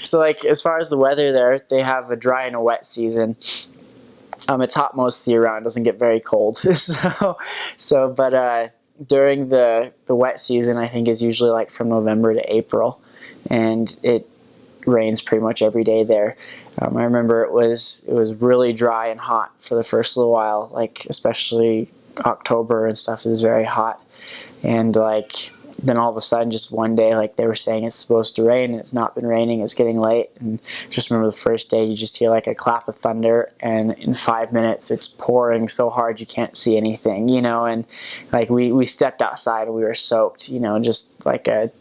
So like as far as the weather there, they have a dry and a wet season. It's hot most of the year round. It doesn't get very cold. But during the wet season, I think is usually like from November to April, and it rains pretty much every day there. I remember it was really dry and hot for the first little while, like especially October and stuff is very hot, and like then all of a sudden just one day like they were saying it's supposed to rain and it's not been raining, it's getting late, and just remember the first day you just hear like a clap of thunder and in 5 minutes it's pouring so hard you can't see anything, and like we stepped outside and we were soaked, just like a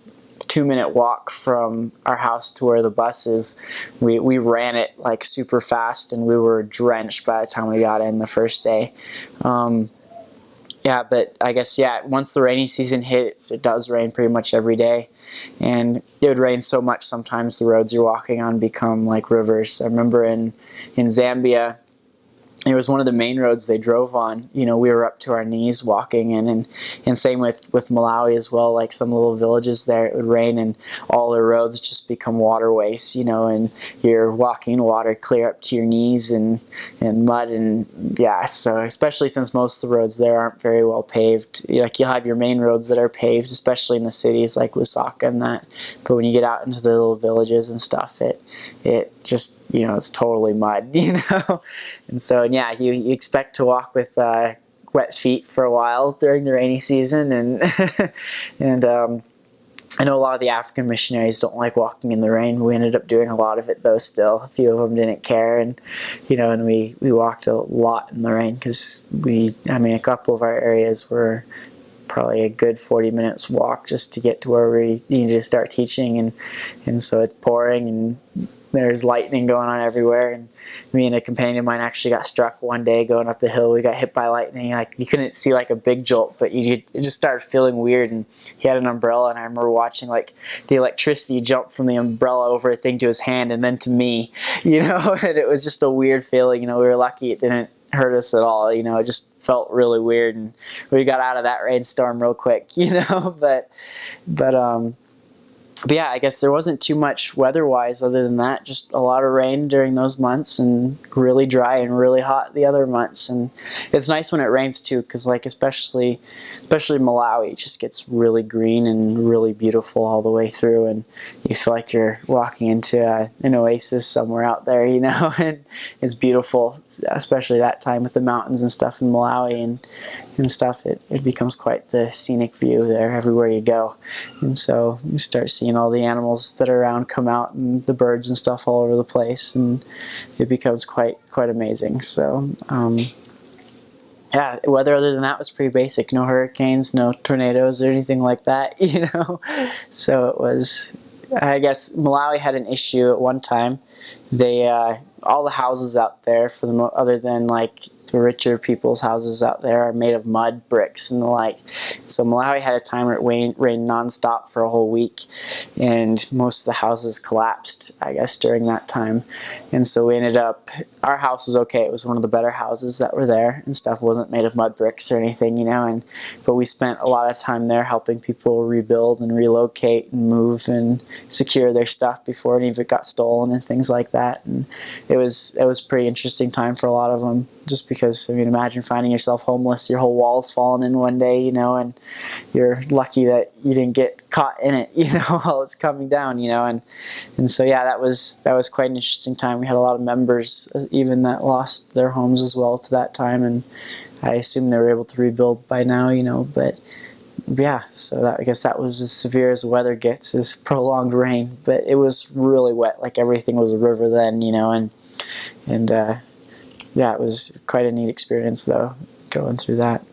2-minute walk from our house to where the bus is. We ran it like super fast and we were drenched by the time we got in the first day. Yeah, but I guess, once the rainy season hits, it does rain pretty much every day. And it would rain so much sometimes the roads you're walking on become like rivers. I remember in Zambia, it was one of the main roads they drove on. We were up to our knees walking in, and same with Malawi as well. Like some little villages there, it would rain and all the roads just become waterways, and you're walking water clear up to your knees and mud, and so especially since most of the roads there aren't very well paved. Like you'll have your main roads that are paved, especially in the cities like Lusaka and that. But when you get out into the little villages and stuff, it just, it's totally mud, And so, you expect to walk with wet feet for a while during the rainy season, and and I know a lot of the African missionaries don't like walking in the rain. We ended up doing a lot of it though. Still, a few of them didn't care, and and we walked a lot in the rain because a couple of our areas were probably a good 40 minutes walk just to get to where we needed to start teaching, and so it's pouring and there's lightning going on everywhere, and me and a companion of mine actually got struck one day going up the hill. We got hit by lightning. Like you couldn't see like a big jolt, but it just started feeling weird, and he had an umbrella, and I remember watching like the electricity jump from the umbrella over a thing to his hand and then to me, and it was just a weird feeling. We were lucky it didn't hurt us at all. It just felt really weird, and we got out of that rainstorm real quick, but yeah, I guess there wasn't too much weather-wise other than that. Just a lot of rain during those months and really dry and really hot the other months. And it's nice when it rains too, because like especially Malawi, it just gets really green and really beautiful all the way through, and you feel like you're walking into an oasis somewhere out there, and it's beautiful, especially that time with the mountains and stuff in Malawi and stuff. It becomes quite the scenic view there everywhere you go, and so you start seeing all the animals that are around come out and the birds and stuff all over the place, and it becomes quite amazing. So weather other than that was pretty basic. No hurricanes, no tornadoes or anything like that, So it was, I guess Malawi had an issue at one time. They all the houses out there, other than like the richer people's houses out there, are made of mud bricks and the like. So Malawi had a time where it rained nonstop for a whole week, and most of the houses collapsed, I guess, during that time. And so we ended up, our house was okay. It was one of the better houses that were there, and stuff wasn't made of mud bricks or anything, but we spent a lot of time there helping people rebuild and relocate and move and secure their stuff before any of it got stolen and things like that. And it was a pretty interesting time for a lot of them, just because, imagine finding yourself homeless, your whole wall's fallen in one day, and you're lucky that you didn't get caught in it, while it's coming down, and so that was quite an interesting time. We had a lot of members even that lost their homes as well to that time, and I assume they were able to rebuild by now, but so I guess that was as severe as the weather gets, is prolonged rain. But it was really wet, like everything was a river then, and it was quite a neat experience though, going through that.